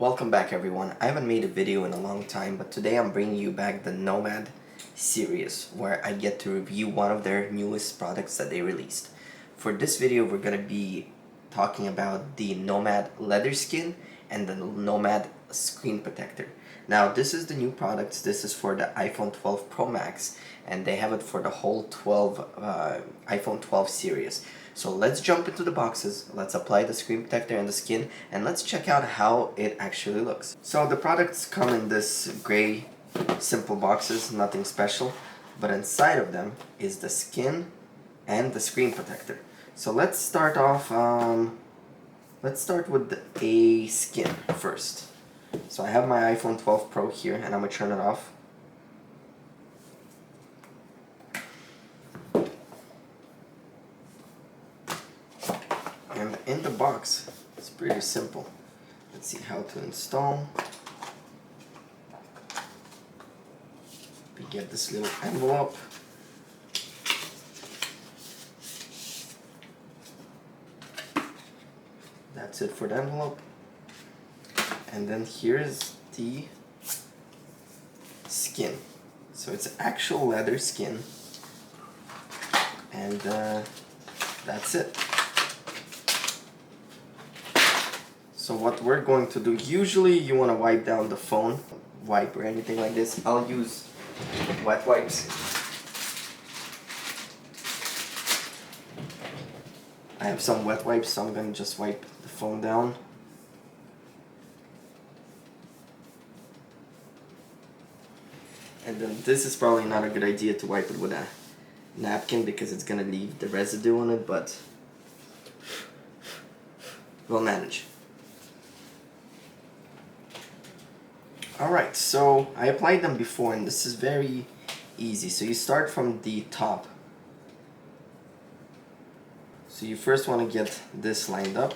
Welcome back everyone. I haven't made a video in a long time, but today I'm bringing you back the NOMAD series where I get to review one of their newest products that they released. For this video we're going to be talking about the NOMAD leather skin and the NOMAD screen protector. Now this is the new products. This is for the iPhone 12 Pro Max and they have it for the whole iPhone 12 series. So let's jump into the boxes, let's apply the screen protector and the skin, and let's check out how it actually looks. So the products come in this gray simple boxes, nothing special, but inside of them is the skin and the screen protector. So let's start off, let's start with a skin first. So I have my iPhone 12 Pro here and I'm going to turn it off. And in the box, it's pretty simple. Let's see how to install. We get this little envelope. That's it for the envelope. And then here's the skin. So it's actual leather skin. And that's it. So what we're going to do, usually you want to wipe down the phone, wipe or anything like this. I'll use wet wipes. I have some wet wipes, so I'm going to just wipe the phone down. And then this is probably not a good idea to wipe it with a napkin because it's going to leave the residue on it, but we'll manage. Alright, so I applied them before and this is very easy. So you start from the top. So you first want to get this lined up.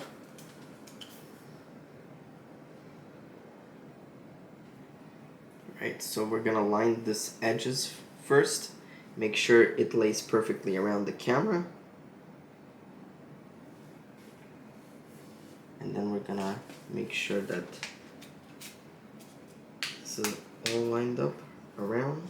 Right, so we're going to line this edges first. Make sure it lays perfectly around the camera. And then we're going to make sure that this is all lined up around.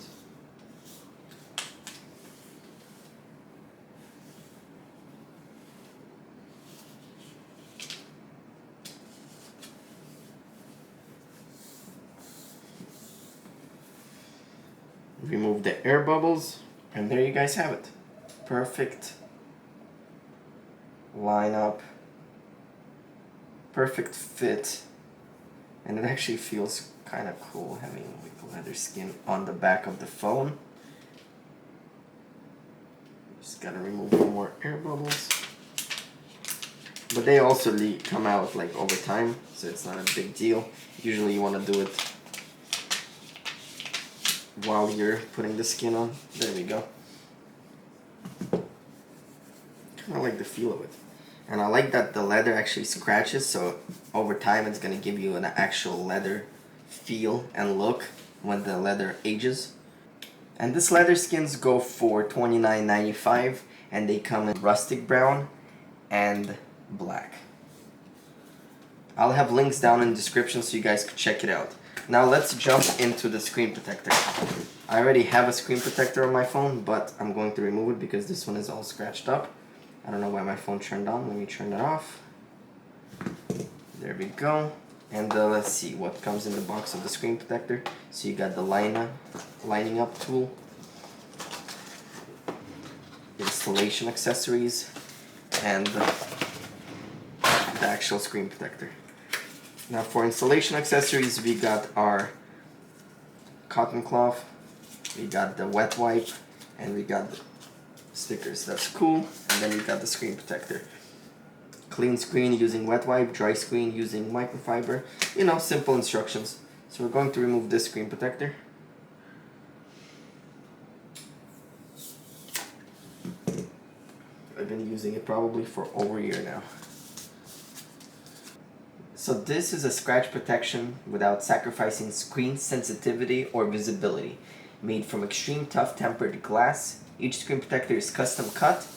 Remove the air bubbles, and there you guys have it. Perfect line up, perfect fit, and it actually feels kind of cool having like leather skin on the back of the phone. Just gotta remove more air bubbles, but they also come out like over time, so it's not a big deal. Usually you want to do it while you're putting the skin on. There we go. Kind of like the feel of it. And I like that the leather actually scratches, so over time it's going to give you an actual leather feel and look when the leather ages. And this leather skins go for $29.95 and they come in rustic brown and black. I'll have links down in the description so you guys can check it out. Now let's jump into the screen protector. I already have a screen protector on my phone, but I'm going to remove it because this one is all scratched up. I don't know why my phone turned on. Let me turn it off. There we go. And let's see what comes in the box of the screen protector. So you got the lining up tool, installation accessories, and the actual screen protector. Now for installation accessories, we got our cotton cloth, we got the wet wipe, and we got the stickers. That's cool. And then we got the screen protector. Clean screen using wet wipe, dry screen using microfiber. You know, simple instructions. So we're going to remove this screen protector. I've been using it probably for over a year now. So this is a scratch protection without sacrificing screen sensitivity or visibility. Made from extreme tough tempered glass, each screen protector is custom cut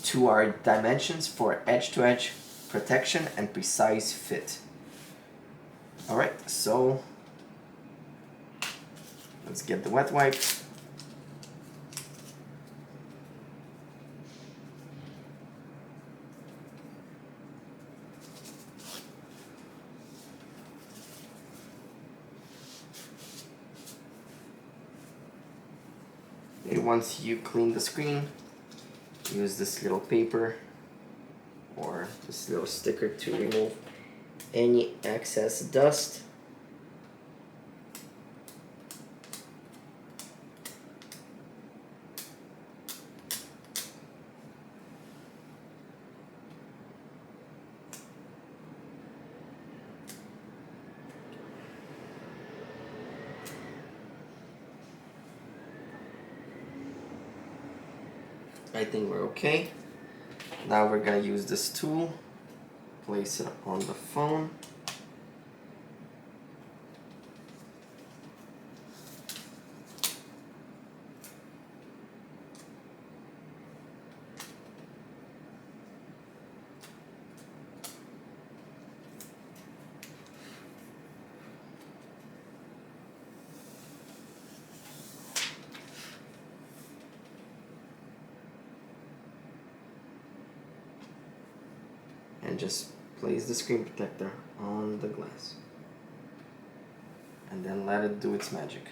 to our dimensions for edge-to-edge protection and precise fit. Alright, so let's get the wet wipe. And once you clean the screen, use this little paper or this little sticker to remove any excess dust. I think we're okay. Now we're gonna use this tool, place it on the phone. And just place the screen protector on the glass. And then let it do its magic.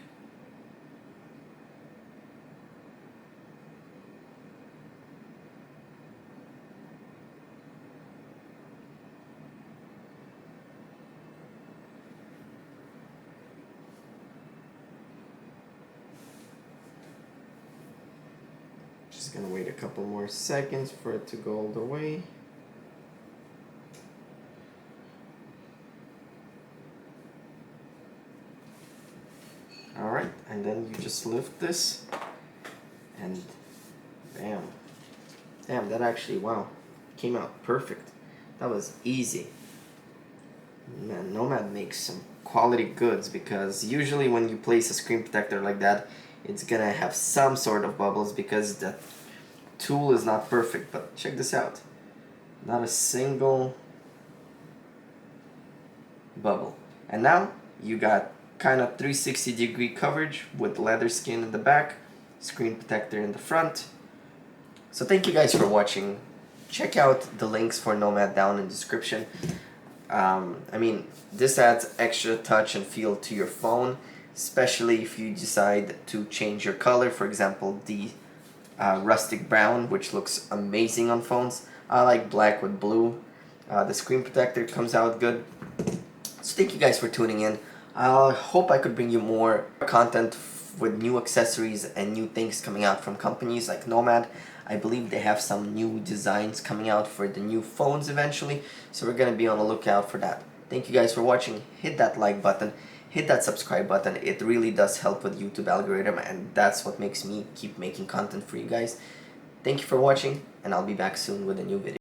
Just gonna wait a couple more seconds for it to go all the way. Alright, and then you just lift this and bam. Damn, that actually, wow, came out perfect. That was easy. Man, Nomad makes some quality goods, because usually when you place a screen protector like that, it's gonna have some sort of bubbles because the tool is not perfect. But check this out. Not a single bubble. And now you got kind of 360-degree coverage with leather skin in the back, screen protector in the front. So thank you guys for watching. Check out the links for Nomad down in the description. I mean, this adds extra touch and feel to your phone, especially if you decide to change your color. For example, the rustic brown, which looks amazing on phones. I like black with blue. The screen protector comes out good. So thank you guys for tuning in. I hope I could bring you more content with new accessories and new things coming out from companies like Nomad. I believe they have some new designs coming out for the new phones eventually, so we're going to be on the lookout for that. Thank you guys for watching. Hit that like button, hit that subscribe button. It really does help with YouTube algorithm, and that's what makes me keep making content for you guys. Thank you for watching, and I'll be back soon with a new video.